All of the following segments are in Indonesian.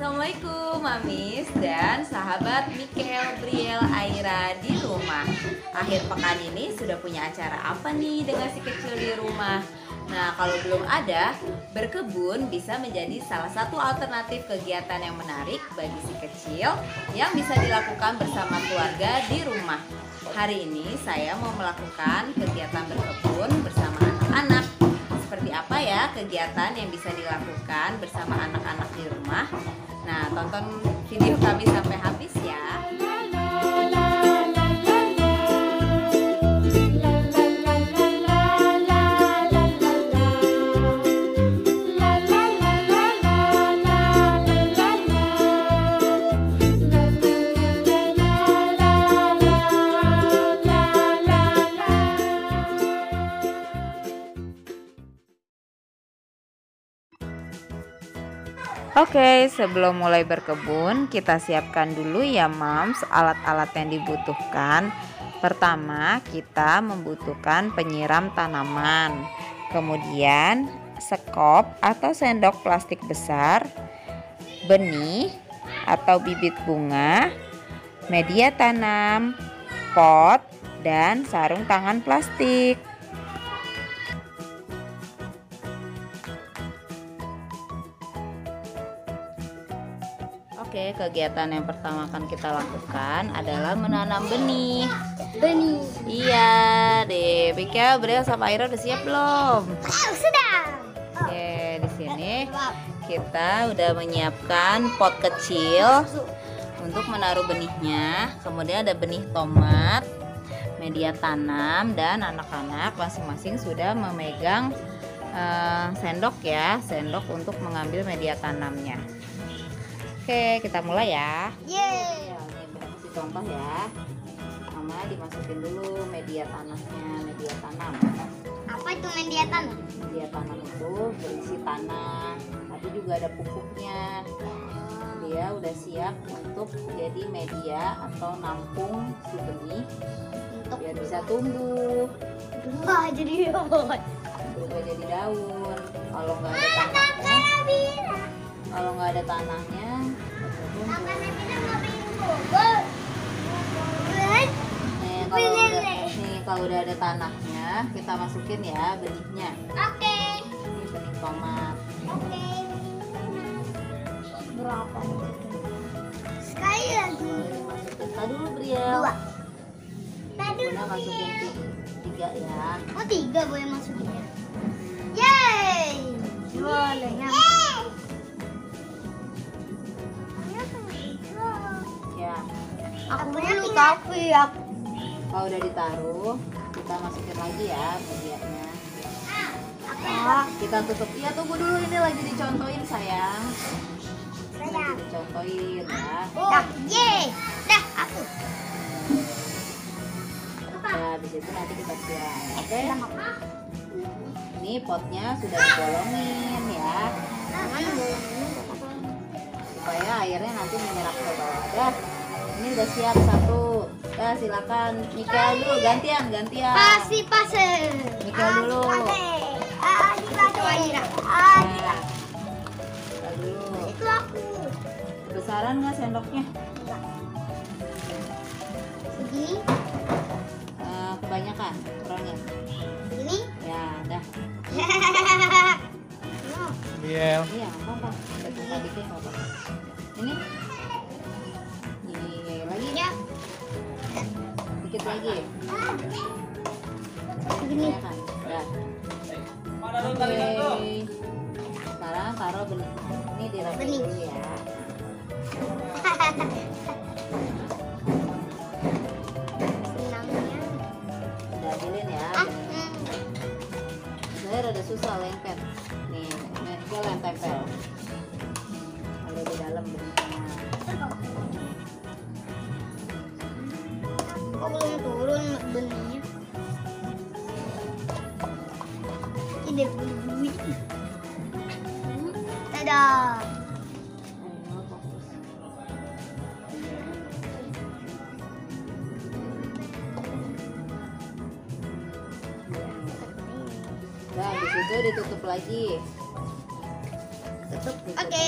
Assalamualaikum Mamis dan sahabat Mikel, Briel, Aira di rumah. Akhir pekan ini sudah punya acara apa nih dengan si kecil di rumah? Nah, kalau belum ada, berkebun bisa menjadi salah satu alternatif kegiatan yang menarik bagi si kecil yang bisa dilakukan bersama keluarga di rumah. Hari ini saya mau melakukan kegiatan berkebun bersama anak-anak. Seperti apa ya kegiatan yang bisa dilakukan bersama anak-anak di rumah? Nah, tonton video kami sampai habis ya. Oke, sebelum mulai berkebun, kita siapkan dulu ya Mams alat-alat yang dibutuhkan. Pertama, kita membutuhkan penyiram tanaman. Kemudian, sekop atau sendok plastik besar, benih atau bibit bunga, media tanam, pot, dan sarung tangan plastik. Oke, kegiatan yang pertama akan kita lakukan adalah menanam benih. Benih. Iya, deh. Bika, Briel sama Aira udah siap belum? Sudah. Oke, di sini kita udah menyiapkan pot kecil untuk menaruh benihnya. Kemudian ada benih tomat, media tanam, dan anak-anak masing-masing sudah memegang sendok ya, sendok untuk mengambil media tanamnya. Oke, kita mulai ya. Yeay. Ya, ini kasih contoh ya. Pertama dimasukin dulu media tanahnya, media tanam. Apa itu media tanam? Media tanam itu berisi tanah, tapi juga ada pupuknya. Dia udah siap untuk jadi media atau nampung si benih Untuk biar bisa tumbuh, berubah jadi robot. berubah jadi daun. Kalau nggak ada tanahnya, kalau udah ada tanahnya, kita masukin ya benihnya. Oke. Ini benih tomat. Oke. Berapa? Sekali lagi. Masukin tadi dulu Briel. Dua. Tadi Bunda masukin tiga ya. Oh, tiga boleh masukinnya. Yeay. Boleh ya. Ya. Aku dulu tapi aku. Kalau udah ditaruh, kita masukin lagi ya medianya. Kita tutup. Iya, tunggu dulu, ini lagi dicontohin sayang. Lagi dicontohin ya. Dah, yeay. Dah, aku. Ya, di situ nanti kita siram. Oke. Ini potnya sudah dibolongin ya, supaya airnya nanti menyerap ke bawah. Dah, ini udah siap satu. Dah, silakan Mikel dulu, gantian. Pasi. Mikel dulu. Aira. Mikel dulu. Itu aku. Besaran nggak sendoknya? Segini. Kebanyakan, kurangnya. Ini. Ya, dah. Biel. Iya, apa-apa. Kita dikit apa? Ini lagi Ya. dikit lagi. Segini. Ya kan? Dah. Oke. Sekarang taruh benih. Ini dirapin Benih. dulu ya. Senangnya. Udah ambilin ya. Saya rada susah lengket. Nih, Mikel yang tempel. Ada di dalam benihnya. Kok belum turun benihnya? Ide bunyi. Dadah. Ayo, fokus. Nah, di situ ditutup lagi. Tutup. Tutupnya. Oke.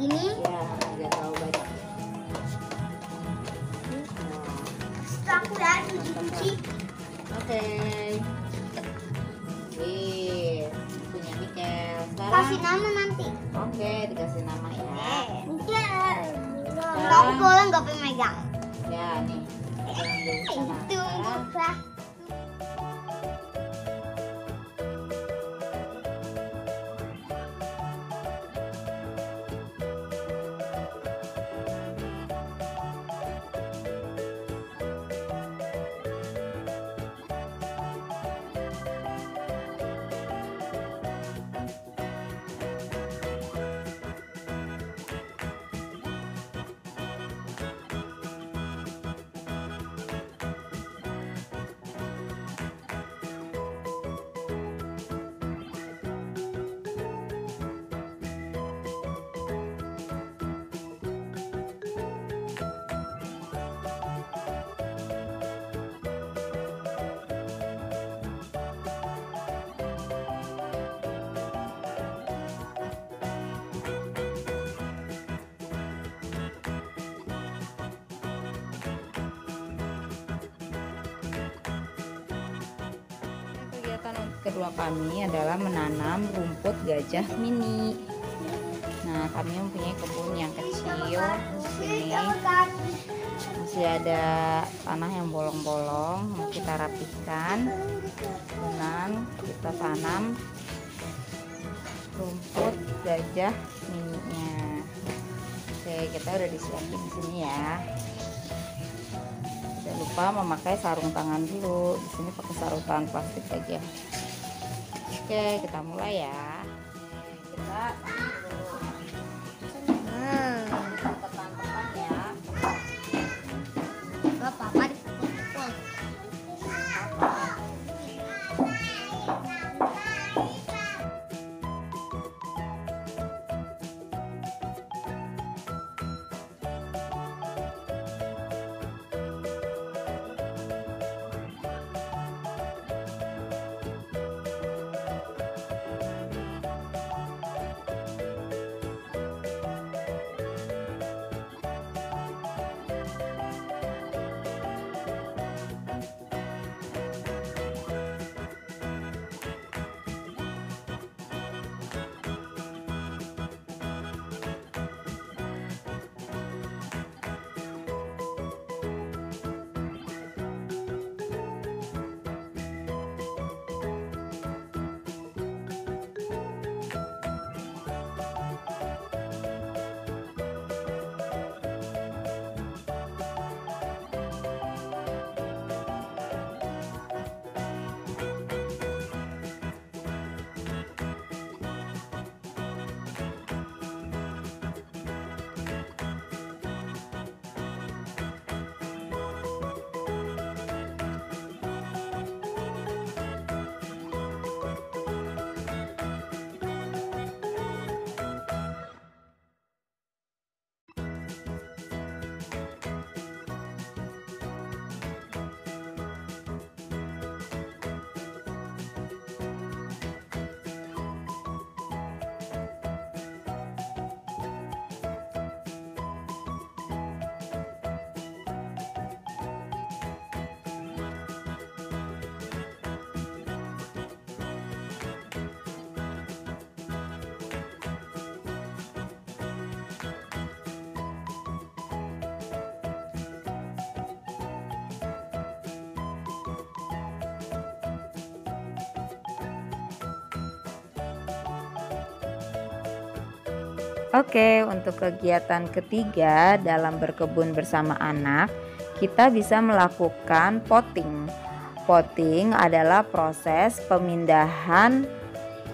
Ini Ya, agak terlalu banyak. setelah aku ya cuci. Oke. Wih, punya Mikel. Sekarang Kasih nama nanti. oke, dikasih nama ya. Enggak. Aku boleh nggak pemegang. Ya, nih. Pegang dulu sana. Tunggu lah. Kegiatan kedua kami adalah menanam rumput gajah mini. Nah, kami mempunyai kebun yang kecil. Di sini masih ada tanah yang bolong-bolong, mau kita rapihkan dengan kita tanam rumput gajah mininya. Oke, kita udah disiapin di sini ya. Jangan lupa memakai sarung tangan dulu. Di sini pakai sarung tangan plastik aja. Oke, kita mulai ya. Kita tekan-tekan ya. Gak apa-apa dipukul. Oke, untuk kegiatan ketiga dalam berkebun bersama anak, kita bisa melakukan potting. Potting adalah proses pemindahan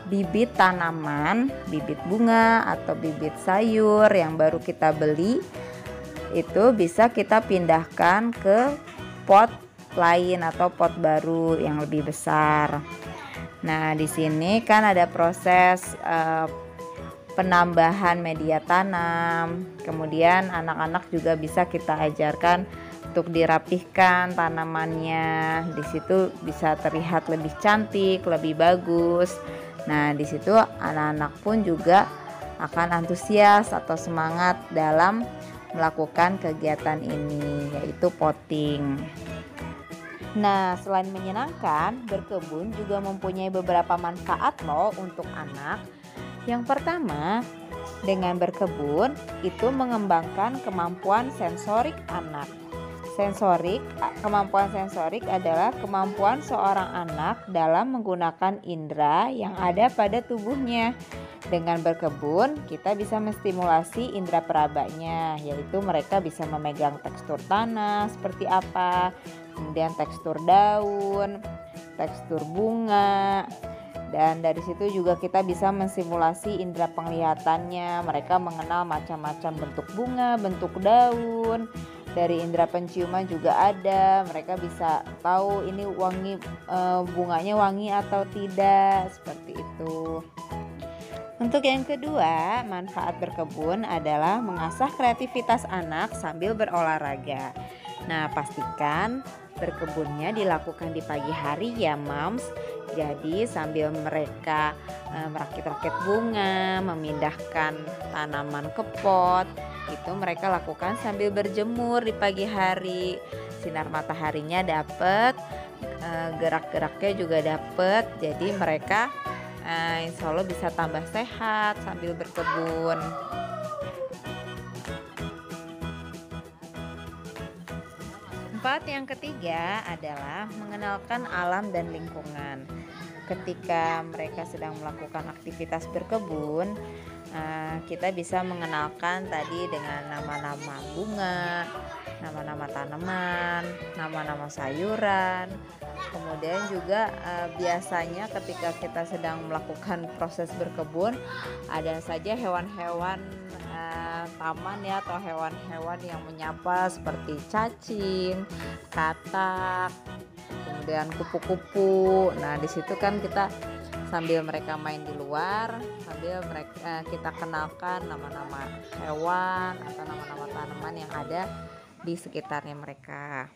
bibit tanaman, bibit bunga atau bibit sayur yang baru kita beli. Itu bisa kita pindahkan ke pot lain atau pot baru yang lebih besar. Nah, di sini kan ada proses penambahan media tanam. Kemudian anak-anak juga bisa kita ajarkan untuk dirapihkan tanamannya. Di situ bisa terlihat lebih cantik, lebih bagus. Nah, di situ anak-anak pun juga akan antusias atau semangat dalam melakukan kegiatan ini, yaitu potting. Nah, selain menyenangkan, berkebun juga mempunyai beberapa manfaat loh untuk anak. Yang pertama, dengan berkebun itu mengembangkan kemampuan sensorik anak. Kemampuan sensorik adalah kemampuan seorang anak dalam menggunakan indera yang ada pada tubuhnya. Dengan berkebun, kita bisa menstimulasi indera perabanya, yaitu mereka bisa memegang tekstur tanah seperti apa, kemudian tekstur daun, tekstur bunga. Dan dari situ juga kita bisa mensimulasi indera penglihatannya. Mereka mengenal macam-macam bentuk bunga, bentuk daun. Dari indera penciuman juga ada. Mereka bisa tahu ini wangi, bunganya wangi atau tidak, seperti itu. Untuk yang kedua, manfaat berkebun adalah mengasah kreativitas anak sambil berolahraga. Nah, pastikan berkebunnya dilakukan di pagi hari ya, Moms. Jadi sambil mereka merakit-rakit bunga, memindahkan tanaman ke pot, itu mereka lakukan sambil berjemur di pagi hari. Sinar mataharinya dapat, gerak-geraknya juga dapat. Jadi mereka insya Allah bisa tambah sehat sambil berkebun. Yang ketiga adalah mengenalkan alam dan lingkungan. Ketika mereka sedang melakukan aktivitas berkebun, kita bisa mengenalkan tadi dengan nama-nama bunga, nama-nama tanaman, nama-nama sayuran. Kemudian juga biasanya ketika kita sedang melakukan proses berkebun, ada saja hewan-hewan taman ya, atau hewan-hewan yang menyapa seperti cacing, katak, kemudian kupu-kupu. Nah, di situ kan kita sambil mereka main di luar, sambil kita kenalkan nama-nama hewan atau nama-nama tanaman yang ada di sekitarnya mereka.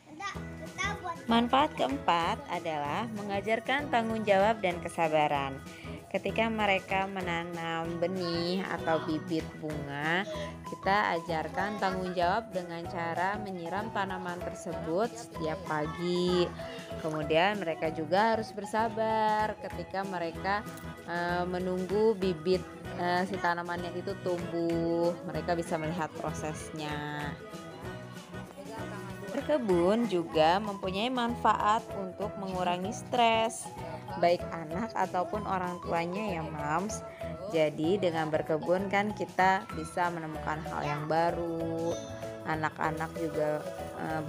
Manfaat keempat adalah mengajarkan tanggung jawab dan kesabaran. Ketika mereka menanam benih atau bibit bunga, kita ajarkan tanggung jawab dengan cara menyiram tanaman tersebut setiap pagi. Kemudian mereka juga harus bersabar ketika mereka menunggu bibit si tanamannya itu tumbuh. Mereka bisa melihat prosesnya. Berkebun juga mempunyai manfaat untuk mengurangi stres, baik anak ataupun orang tuanya ya, Moms. Jadi dengan berkebun kan kita bisa menemukan hal yang baru. Anak-anak juga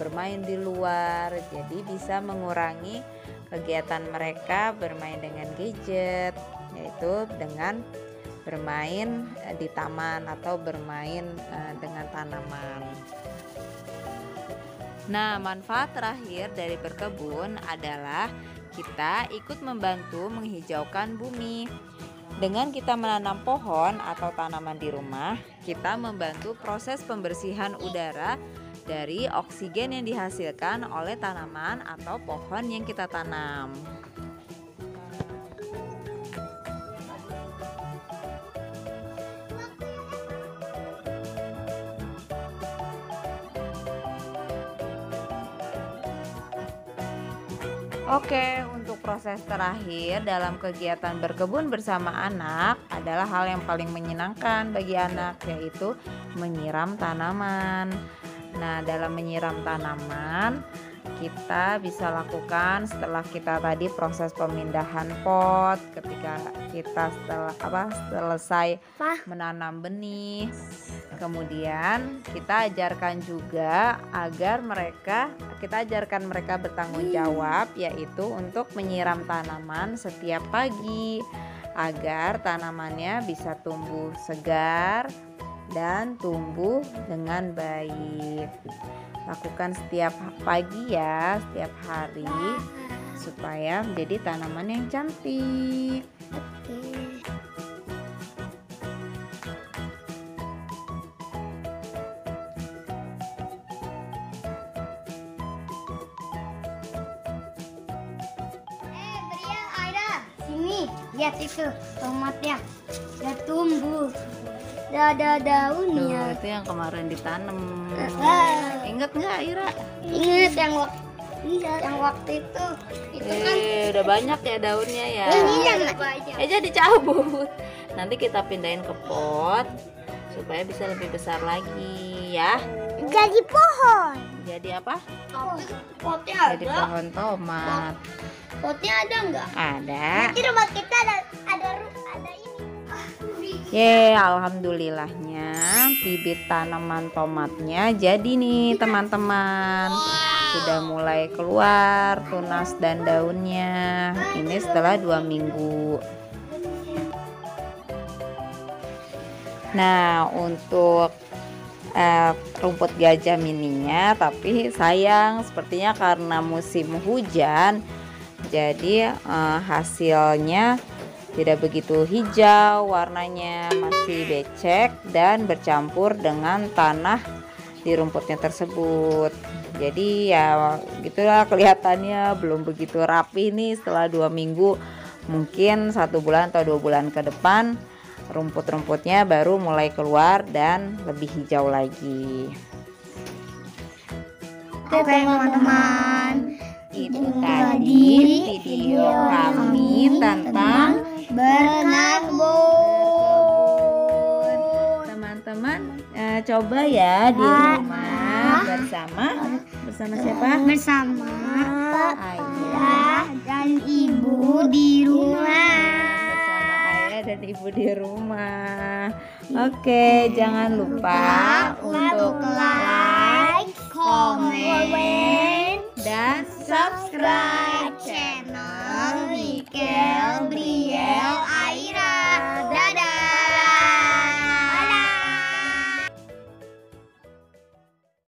bermain di luar, jadi bisa mengurangi kegiatan mereka bermain dengan gadget, yaitu dengan bermain di taman atau bermain dengan tanaman. Nah, manfaat terakhir dari berkebun adalah kita ikut membantu menghijaukan bumi. Dengan kita menanam pohon atau tanaman di rumah, kita membantu proses pembersihan udara dari oksigen yang dihasilkan oleh tanaman atau pohon yang kita tanam. Oke, untuk proses terakhir dalam kegiatan berkebun bersama anak adalah hal yang paling menyenangkan bagi anak, yaitu menyiram tanaman. Nah, dalam menyiram tanaman, kita bisa lakukan setelah kita tadi proses pemindahan pot, ketika kita selesai menanam benih. Kemudian kita ajarkan juga kita ajarkan mereka bertanggung jawab, yaitu untuk menyiram tanaman setiap pagi agar tanamannya bisa tumbuh segar dan tumbuh dengan baik. Lakukan setiap pagi ya, setiap hari, supaya menjadi tanaman yang cantik. Bria, Aira, sini lihat itu tomatnya udah tumbuh. ada Tuh, daunnya. itu yang kemarin ditanam. Ingat nggak Ira? Ingat yang waktu itu kan Udah banyak ya daunnya ya. ini yang banyak. Jadi cabut. Nanti kita pindahin ke pot supaya bisa lebih besar lagi ya. Jadi pohon. Jadi apa? Potnya Jadi pohon tomat. Potnya ada nggak? Ada. Di rumah kita ada ini. Alhamdulillahnya bibit tanaman tomatnya jadi nih teman-teman. Sudah mulai keluar tunas dan daunnya. Ini setelah 2 minggu. Nah, untuk rumput gajah mininya, tapi sayang sepertinya karena musim hujan, jadi hasilnya tidak begitu hijau, warnanya masih becek dan bercampur dengan tanah di rumputnya tersebut. Jadi ya gitulah, kelihatannya belum begitu rapi nih. Setelah 2 minggu, mungkin 1 bulan atau 2 bulan ke depan, rumput-rumputnya baru mulai keluar dan lebih hijau lagi. Oke teman-teman, Itu tadi video kami tentang berkebun. teman-teman coba ya di rumah bersama siapa? Bersama ayah dan ibu di rumah. Bersama ayah dan ibu di rumah. Oke, jangan lupa untuk like, komen, dan subscribe channel Mikel Briel